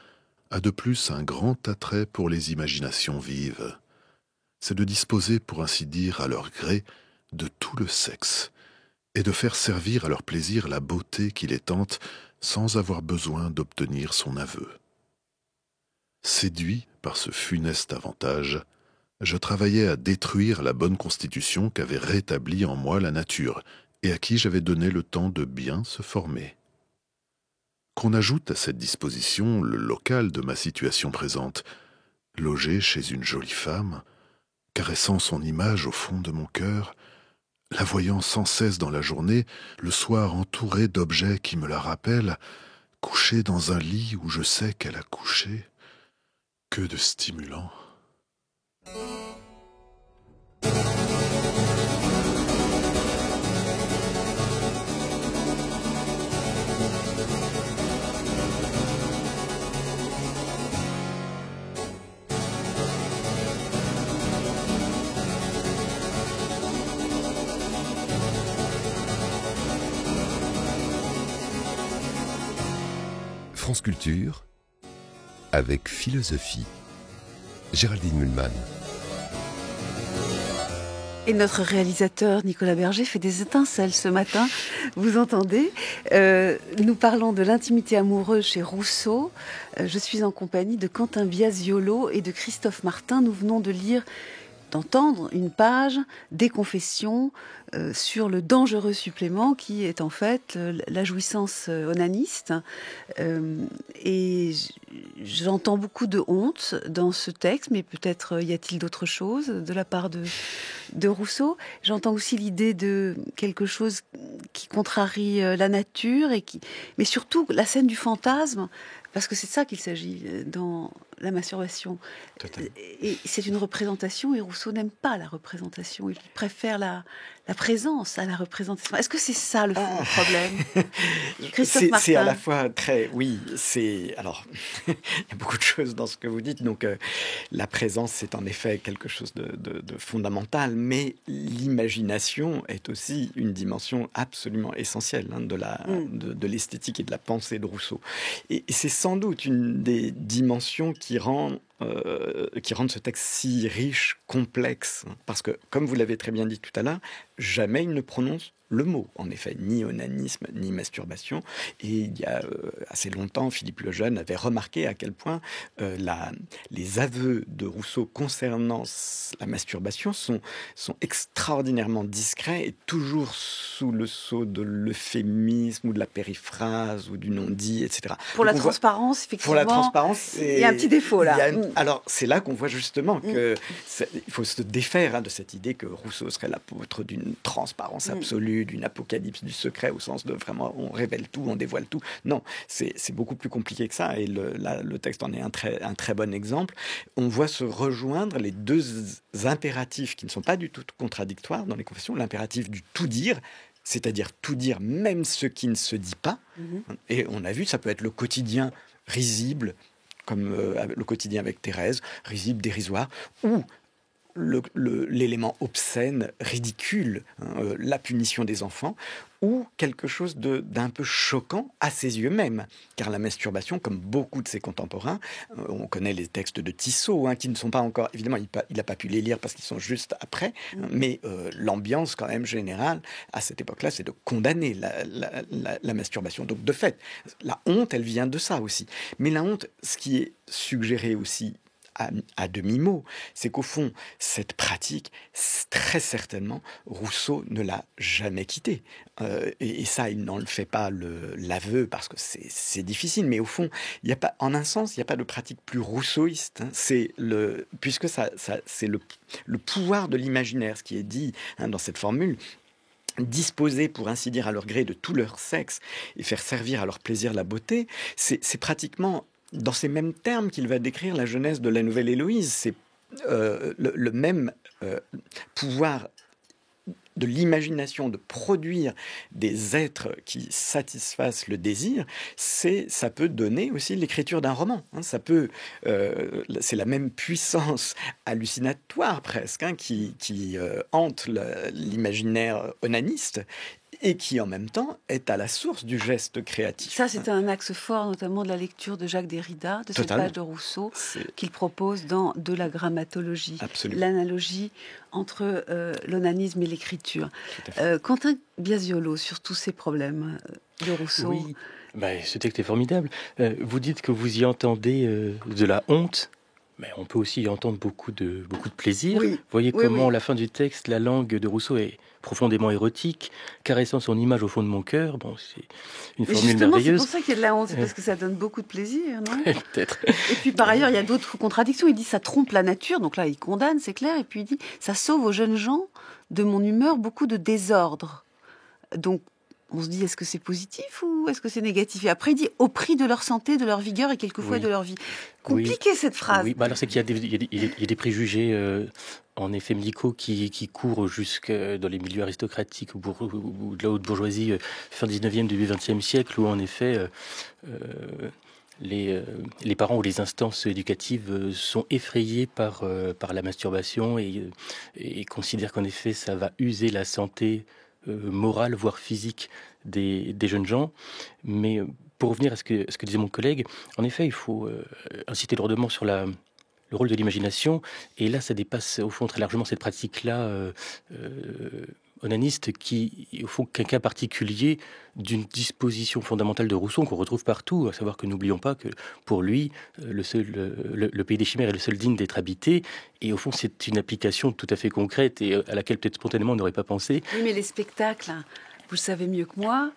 a de plus un grand attrait pour les imaginations vives. C'est de disposer, pour ainsi dire, à leur gré, de tout le sexe, et de faire servir à leur plaisir la beauté qui les tente, sans avoir besoin d'obtenir son aveu. Séduit par ce funeste avantage, je travaillais à détruire la bonne constitution qu'avait rétablie en moi la nature et à qui j'avais donné le temps de bien se former. Qu'on ajoute à cette disposition le local de ma situation présente, logé chez une jolie femme, caressant son image au fond de mon cœur, la voyant sans cesse dans la journée, le soir entourée d'objets qui me la rappellent, couchée dans un lit où je sais qu'elle a couché. Que de stimulants. France Culture, avec philosophie. Géraldine Mühlmann. Et notre réalisateur Nicolas Berger fait des étincelles ce matin, vous entendez. Nous parlons de l'intimité amoureuse chez Rousseau. Je suis en compagnie de Quentin Biasiolo et de Christophe Martin. Nous venons d'entendre une page des Confessions sur le dangereux supplément qui est en fait la jouissance onaniste. Et j'entends beaucoup de honte dans ce texte, mais peut-être y a-t-il d'autres choses de la part de Rousseau. J'entends aussi l'idée de quelque chose qui contrarie la nature, mais surtout la scène du fantasme, parce que c'est de ça qu'il s'agit dans la masturbation. Totalement. Et c'est une représentation, et Rousseau n'aime pas la représentation, il préfère la présence à la représentation. Est-ce que c'est ça le problème? Christophe Martin. C'est à la fois très... Oui, c'est... Alors, il y a beaucoup de choses dans ce que vous dites. Donc, la présence, c'est en effet quelque chose de fondamental, mais l'imagination est aussi une dimension absolument essentielle de l'esthétique et de la pensée de Rousseau. Et c'est sans doute une des dimensions qui rendent ce texte si riche, complexe. Parce que, comme vous l'avez très bien dit tout à l'heure, jamais il ne prononce le mot, en effet, ni onanisme, ni masturbation. Et il y a assez longtemps, Philippe le Jeune avait remarqué à quel point les aveux de Rousseau concernant la masturbation sont extraordinairement discrets et toujours sous le sceau de l'euphémisme ou de la périphrase ou du non-dit, etc. Pour la transparence, effectivement. Pour la transparence, il y a un petit défaut là. Alors, c'est là qu'on voit justement qu'il faut se défaire de cette idée que Rousseau serait l'apôtre d'une transparence absolue, d'une apocalypse du secret, au sens de vraiment on révèle tout, on dévoile tout. Non, c'est beaucoup plus compliqué que ça, et le texte en est un très bon exemple. On voit se rejoindre les deux impératifs qui ne sont pas du tout contradictoires dans les Confessions. L'impératif du tout dire, c'est-à-dire tout dire, même ce qui ne se dit pas. Et on a vu, ça peut être le quotidien risible, comme le quotidien avec Thérèse, risible, dérisoire, ou l'élément obscène, ridicule, la punition des enfants, ou quelque chose d'un peu choquant à ses yeux même. Car la masturbation, comme beaucoup de ses contemporains, on connaît les textes de Tissot, qui ne sont pas encore... Évidemment, il n'a pas pu les lire parce qu'ils sont juste après, mais l'ambiance quand même générale, à cette époque-là, c'est de condamner la masturbation. Donc de fait, la honte, elle vient de ça aussi. Mais la honte, ce qui est suggéré aussi à demi-mot, c'est qu'au fond, cette pratique, très certainement, Rousseau ne l'a jamais quittée. Et ça, il n'en fait pas l'aveu parce que c'est difficile. Mais au fond, en un sens, il n'y a pas de pratique plus rousseauiste. Puisque c'est le pouvoir de l'imaginaire, ce qui est dit dans cette formule. Disposer, pour ainsi dire, à leur gré de tout leur sexe et faire servir à leur plaisir la beauté, c'est pratiquement dans ces mêmes termes qu'il va décrire la jeunesse de la nouvelle Héloïse. C'est le même pouvoir de l'imagination de produire des êtres qui satisfassent le désir, ça peut donner aussi l'écriture d'un roman. C'est la même puissance hallucinatoire presque qui hante l'imaginaire onaniste et qui en même temps est à la source du geste créatif. Ça, c'est un axe fort, notamment de la lecture de Jacques Derrida, de cette page de Rousseau, qu'il propose dans De la grammatologie. Absolument. L'analogie entre l'onanisme et l'écriture. Quentin Biasiolo, sur tous ces problèmes de Rousseau. Oui, ce texte est formidable. Vous dites que vous y entendez de la honte. Mais on peut aussi y entendre beaucoup de plaisir. Oui, Vous voyez oui, comment, oui. à la fin du texte, la langue de Rousseau est profondément érotique, caressant son image au fond de mon cœur. Bon, c'est une Mais formule justement, c'est pour merveilleuse. ça qu'il y a de la honte, c'est parce que ça donne beaucoup de plaisir, non? Peut-être. Et puis par ailleurs, il y a d'autres contradictions. Il dit ça trompe la nature, donc là il condamne, c'est clair. Et puis il dit ça sauve aux jeunes gens de mon humeur beaucoup de désordre. Donc on se dit est-ce que c'est positif ou est-ce que c'est négatif? Et après il dit au prix de leur santé, de leur vigueur et quelquefois Oui. de leur vie. Compliqué cette phrase. Oui, bah alors c'est qu'il y a il y a des préjugés en effet médicaux qui courent jusque dans les milieux aristocratiques ou de la haute bourgeoisie fin 19e, début 20e siècle, où en effet les parents ou les instances éducatives sont effrayés par la masturbation et considèrent qu'en effet ça va user la santé morale, voire physique des jeunes gens. Mais pour revenir à ce que disait mon collègue, en effet, il faut inciter lourdement sur le rôle de l'imagination. Et là, ça dépasse au fond très largement cette pratique-là onaniste qui, au fond, qu'un cas particulier d'une disposition fondamentale de Rousseau qu'on retrouve partout, à savoir que n'oublions pas que pour lui, le pays des chimères est le seul digne d'être habité. Et au fond, c'est une application tout à fait concrète et à laquelle peut-être spontanément on n'aurait pas pensé. Oui, mais les spectacles, hein, vous le savez mieux que moi,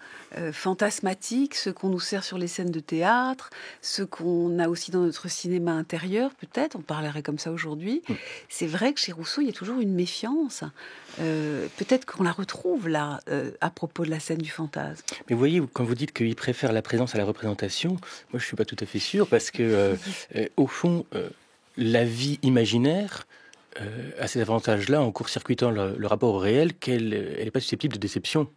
fantasmatiques, ceux qu'on nous sert sur les scènes de théâtre, ceux qu'on a aussi dans notre cinéma intérieur, peut-être, on parlerait comme ça aujourd'hui. C'est vrai que chez Rousseau, il y a toujours une méfiance. Peut-être qu'on la retrouve là, à propos de la scène du fantasme. Mais vous voyez, quand vous dites qu'il préfère la présence à la représentation, moi je ne suis pas tout à fait sûr, parce que, au fond, la vie imaginaire a ces avantages-là en court-circuitant le rapport au réel, qu'elle n'est pas susceptible de déception.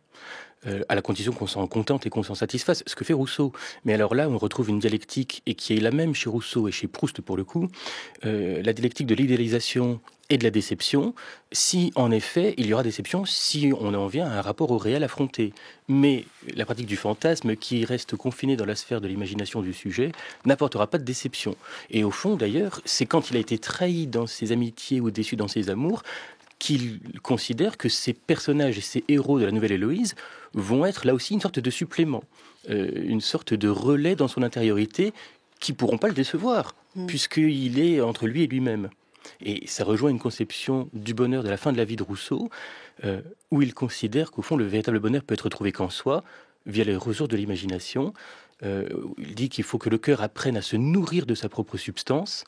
À la condition qu'on s'en contente et qu'on s'en satisfasse, ce que fait Rousseau. Mais alors là, on retrouve une dialectique, et qui est la même chez Rousseau et chez Proust pour le coup, la dialectique de l'idéalisation et de la déception, si en effet il y aura déception, si on en vient à un rapport au réel affronté. Mais la pratique du fantasme, qui reste confinée dans la sphère de l'imagination du sujet, n'apportera pas de déception. Et au fond, d'ailleurs, c'est quand il a été trahi dans ses amitiés ou déçu dans ses amours, qu'il considère que ces personnages et ces héros de la nouvelle Héloïse vont être là aussi une sorte de supplément, une sorte de relais dans son intériorité qui pourront pas le décevoir, puisqu'il est entre lui et lui-même. Et ça rejoint une conception du bonheur de la fin de la vie de Rousseau, où il considère qu'au fond le véritable bonheur peut être trouvé qu'en soi, via les ressources de l'imagination. Il dit qu'il faut que le cœur apprenne à se nourrir de sa propre substance,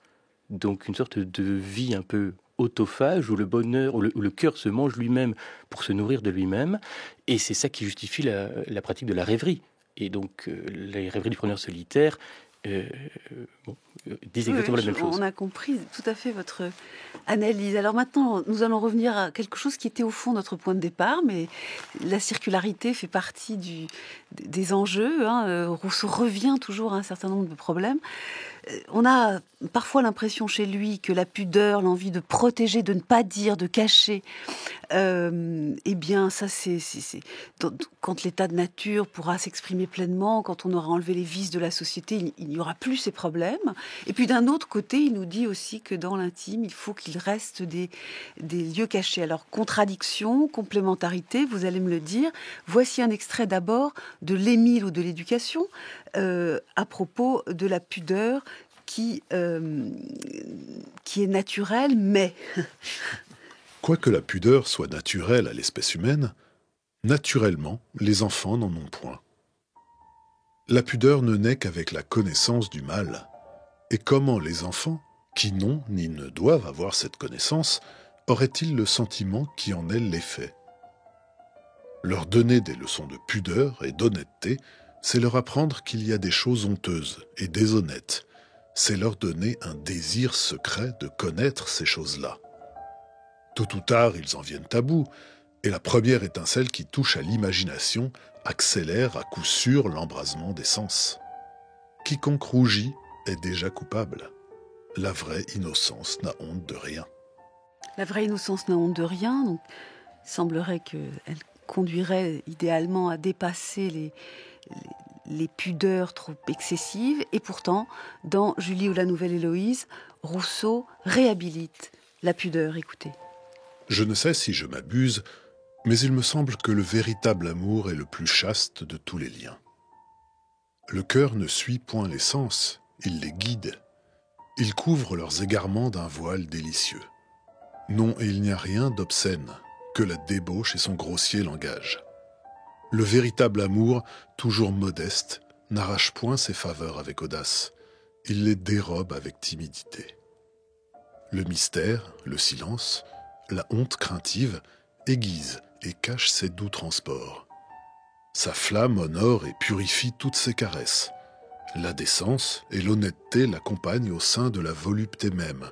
donc une sorte de vie un peu autophage, où le bonheur, où le cœur se mange lui-même pour se nourrir de lui-même, et c'est ça qui justifie la pratique de la rêverie. Et donc les rêveries du preneur solitaire disent exactement la même chose. On a compris tout à fait votre analyse. Alors maintenant, nous allons revenir à quelque chose qui était au fond notre point de départ, mais la circularité fait partie des enjeux. Rousseau revient toujours à un certain nombre de problèmes. On a parfois l'impression chez lui que la pudeur, l'envie de protéger, de ne pas dire, de cacher, eh bien ça c'est quand l'état de nature pourra s'exprimer pleinement, quand on aura enlevé les vices de la société, il n'y aura plus ces problèmes. Et puis d'un autre côté, il nous dit aussi que dans l'intime, il faut qu'il reste des lieux cachés. Alors contradiction, complémentarité, vous allez me le dire. Voici un extrait d'abord de l'Émile ou de l'éducation à propos de la pudeur qui est naturelle, mais... Quoique la pudeur soit naturelle à l'espèce humaine, naturellement, les enfants n'en ont point. La pudeur ne naît qu'avec la connaissance du mal. Et comment les enfants, qui n'ont ni ne doivent avoir cette connaissance, auraient-ils le sentiment qui en est l'effet? Leur donner des leçons de pudeur et d'honnêteté, c'est leur apprendre qu'il y a des choses honteuses et déshonnêtes. C'est leur donner un désir secret de connaître ces choses-là. Tôt ou tard, ils en viennent à bout, et la première étincelle qui touche à l'imagination accélère à coup sûr l'embrasement des sens. Quiconque rougit est déjà coupable. La vraie innocence n'a honte de rien. La vraie innocence n'a honte de rien, donc il semblerait qu'elle conduirait idéalement à dépasser les pudeurs trop excessives, et pourtant, dans Julie ou la nouvelle Héloïse, Rousseau réhabilite la pudeur. Écoutez. Je ne sais si je m'abuse, mais il me semble que le véritable amour est le plus chaste de tous les liens. Le cœur ne suit point les sens, il les guide. Ils couvrent leurs égarements d'un voile délicieux. Non, et il n'y a rien d'obscène que la débauche et son grossier langage. Le véritable amour, toujours modeste, n'arrache point ses faveurs avec audace. Il les dérobe avec timidité. Le mystère, le silence, la honte craintive aiguise et cache ses doux transports. Sa flamme honore et purifie toutes ses caresses. La décence et l'honnêteté l'accompagnent au sein de la volupté même,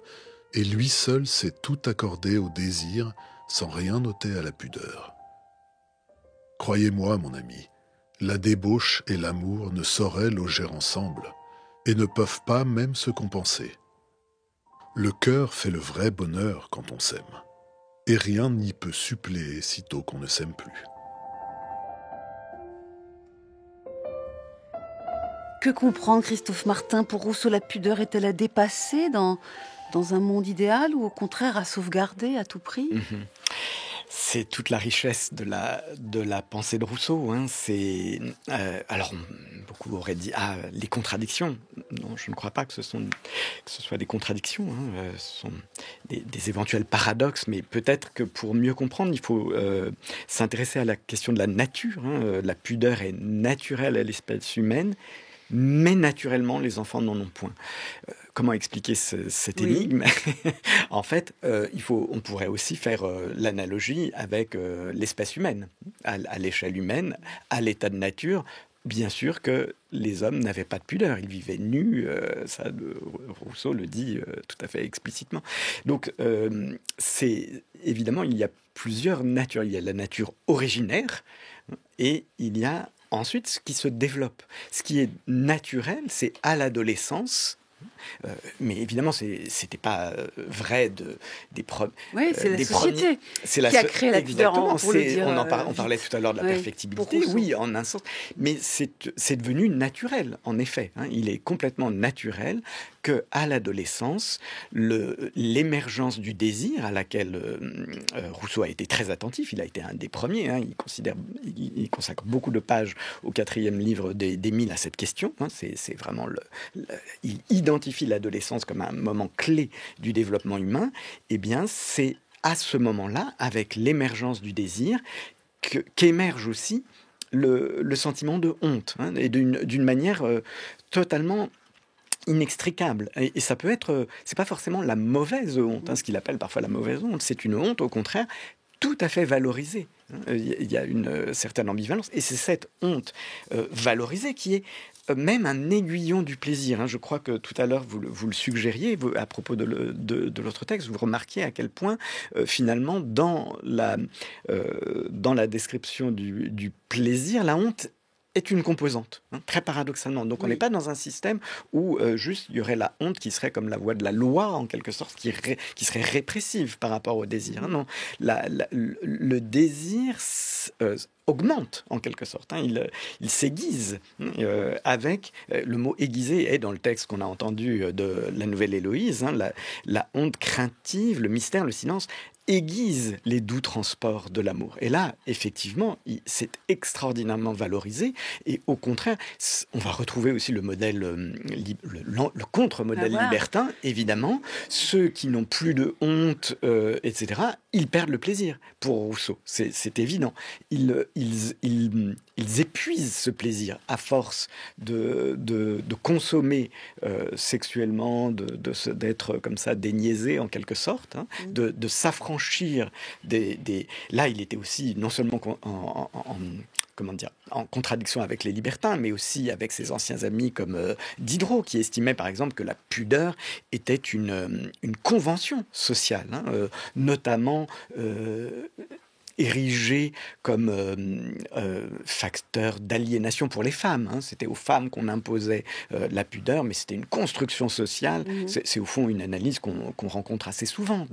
et lui seul sait tout accorder au désir sans rien ôter à la pudeur. Croyez-moi, mon ami, la débauche et l'amour ne sauraient loger ensemble, et ne peuvent pas même se compenser. Le cœur fait le vrai bonheur quand on s'aime, et rien n'y peut suppléer sitôt qu'on ne s'aime plus. Que comprend Christophe Martin? Pour Rousseau, la pudeur est-elle à dépasser dans un monde idéal ou au contraire à sauvegarder à tout prix? C'est toute la richesse de la pensée de Rousseau. C'est alors beaucoup auraient dit les contradictions. Non, je ne crois pas que ce soit des contradictions. Ce sont des éventuels paradoxes, mais peut-être que pour mieux comprendre, il faut s'intéresser à la question de la nature. La pudeur est naturelle à l'espèce humaine, mais naturellement, les enfants n'en ont point. Comment expliquer cette énigme? En fait, on pourrait aussi faire l'analogie avec l'espèce humaine. À l'échelle humaine, à l'état de nature, bien sûr que les hommes n'avaient pas de pudeur. Ils vivaient nus, Rousseau le dit tout à fait explicitement. Donc, évidemment, il y a plusieurs natures. Il y a la nature originaire et il y a ensuite ce qui se développe. Ce qui est naturel, c'est à l'adolescence. Mais évidemment, c'était pas vrai des premiers. Oui, c'est la société qui a créé la pudeur. On parlait tout à l'heure de la perfectibilité. Oui, en un sens. Mais c'est devenu naturel, en effet. Il est complètement naturel que à l'adolescence, l'émergence du désir, à laquelle Rousseau a été très attentif. Il a été un des premiers. Il consacre beaucoup de pages au 4e livre d'Émile à cette question. C'est vraiment il identifie l'adolescence comme un moment clé du développement humain. Eh bien, c'est à ce moment-là, avec l'émergence du désir, qu'émerge aussi le sentiment de honte, et d'une manière totalement inextricable. Et ça peut être, c'est pas forcément la mauvaise honte, ce qu'il appelle parfois la mauvaise honte. C'est une honte, au contraire, tout à fait valorisée. Il y a une certaine ambivalence, et c'est cette honte valorisée qui est même un aiguillon du plaisir. Je crois que tout à l'heure, vous le suggériez, à propos de l'autre texte, vous remarquiez à quel point, finalement, dans la description du plaisir, la honte est une composante, très paradoxalement. Donc on n'est pas dans un système où juste il y aurait la honte qui serait comme la voie de la loi, en quelque sorte, qui serait répressive par rapport au désir. Non, le désir augmente, en quelque sorte. Il s'aiguise avec... le mot « aiguiser » est dans le texte qu'on a entendu de la Nouvelle Héloïse. La honte craintive, le mystère, le silence aiguise les doux transports de l'amour. Et là, effectivement, c'est extraordinairement valorisé. Et au contraire, on va retrouver aussi le modèle, le contre-modèle libertin, évidemment. Ceux qui n'ont plus de honte, etc., ils perdent le plaisir. Pour Rousseau, c'est évident. Ils épuisent ce plaisir à force de consommer sexuellement, d'être comme ça déniaisé en quelque sorte, de s'affranchir Là, il était aussi non seulement en contradiction avec les libertins, mais aussi avec ses anciens amis comme Diderot, qui estimait par exemple que la pudeur était une convention sociale, notamment érigé comme facteur d'aliénation pour les femmes. C'était aux femmes qu'on imposait la pudeur, mais c'était une construction sociale. C'est au fond une analyse qu'on rencontre assez souvent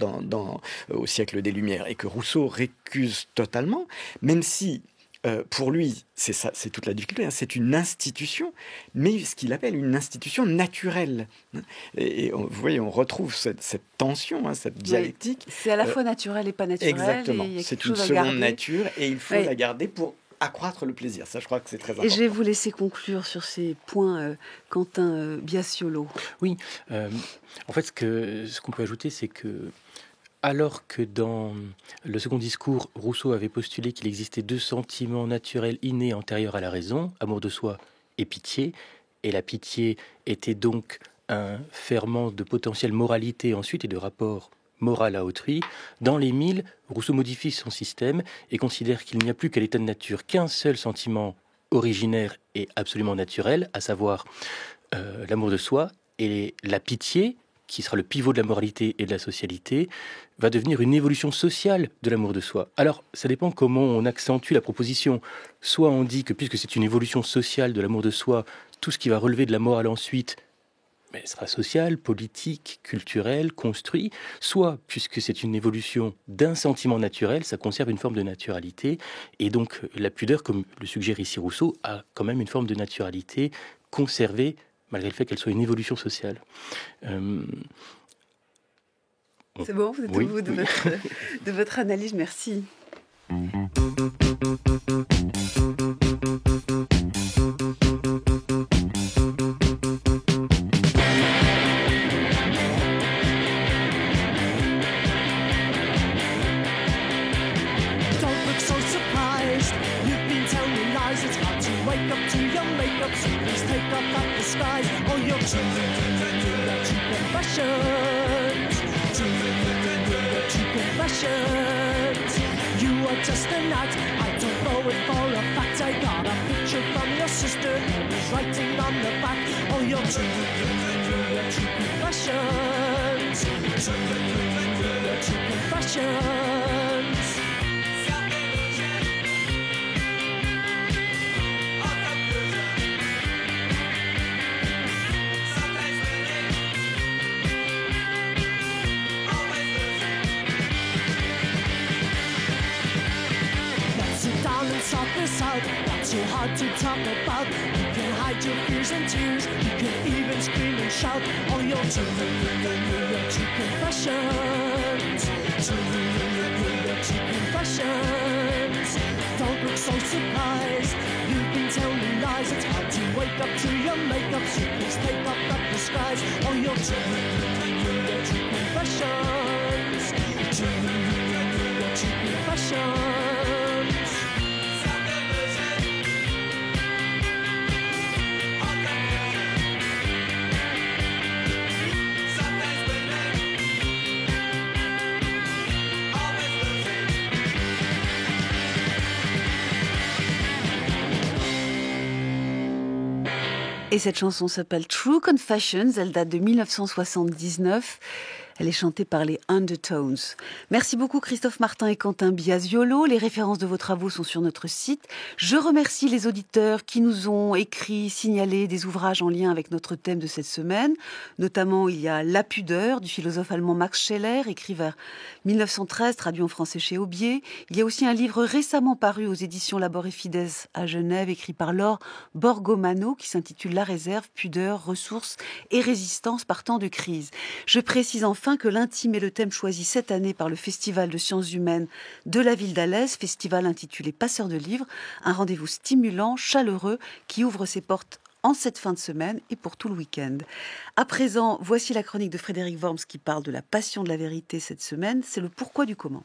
au siècle des Lumières, et que Rousseau récuse totalement, même si pour lui, c'est toute la difficulté, c'est une institution, mais ce qu'il appelle une institution naturelle. Et vous voyez, on retrouve cette tension, cette dialectique. C'est à la fois naturel et pas naturel. Exactement. C'est une seconde nature, et il faut la garder pour accroître le plaisir. Ça, je crois que c'est très important. Et je vais vous laisser conclure sur ces points, Quentin Biasiolo. Oui, en fait, ce qu'on peut ajouter, c'est que alors que dans le second discours, Rousseau avait postulé qu'il existait deux sentiments naturels innés antérieurs à la raison, amour de soi et pitié, et la pitié était donc un ferment de potentielle moralité ensuite et de rapport moral à autrui, dans les Mille, Rousseau modifie son système et considère qu'il n'y a plus qu'à l'état de nature qu'un seul sentiment originaire et absolument naturel, à savoir l'amour de soi, et la pitié, qui sera le pivot de la moralité et de la socialité, va devenir une évolution sociale de l'amour de soi. Alors, ça dépend comment on accentue la proposition. Soit on dit que puisque c'est une évolution sociale de l'amour de soi, tout ce qui va relever de la morale ensuite, mais sera social, politique, culturel, construit. Soit, puisque c'est une évolution d'un sentiment naturel, ça conserve une forme de naturalité. Et donc, la pudeur, comme le suggère ici Rousseau, a quand même une forme de naturalité conservée, malgré le fait qu'elle soit une évolution sociale. C'est bon, vous êtes au bout de votre analyse, merci. You are just a knight, I don't know it for a fact. I got a picture from your sister and it's writing on the back. Oh, your true confessions, your true confessions. Sort this out, not so hard to talk about. You can hide your fears and tears, you can even scream and shout. All your true confessions, your true confessions. Don't look so surprised, you've been telling lies. It's hard to wake up to your makeup, so please take off that disguise. All your true confessions, your true confessions. Et cette chanson s'appelle True Confessions, elle date de 1979. Elle est chantée par les Undertones. Merci beaucoup Christophe Martin et Quentin Biasiolo. Les références de vos travaux sont sur notre site. Je remercie les auditeurs qui nous ont écrit, signalé des ouvrages en lien avec notre thème de cette semaine. Notamment, il y a La pudeur du philosophe allemand Max Scheler, écrit vers 1913, traduit en français chez Aubier. Il y a aussi un livre récemment paru aux éditions Labor et Fides à Genève, écrit par Laure Borgomano, qui s'intitule La réserve, pudeur, ressources et résistance par temps de crise. Je précise enfin que l'intime est le thème choisi cette année par le Festival de sciences humaines de la ville d'Alès, festival intitulé Passeurs de livres, un rendez-vous stimulant, chaleureux, qui ouvre ses portes en cette fin de semaine et pour tout le week-end. À présent, voici la chronique de Frédéric Worms qui parle de la passion de la vérité cette semaine, c'est le pourquoi du comment.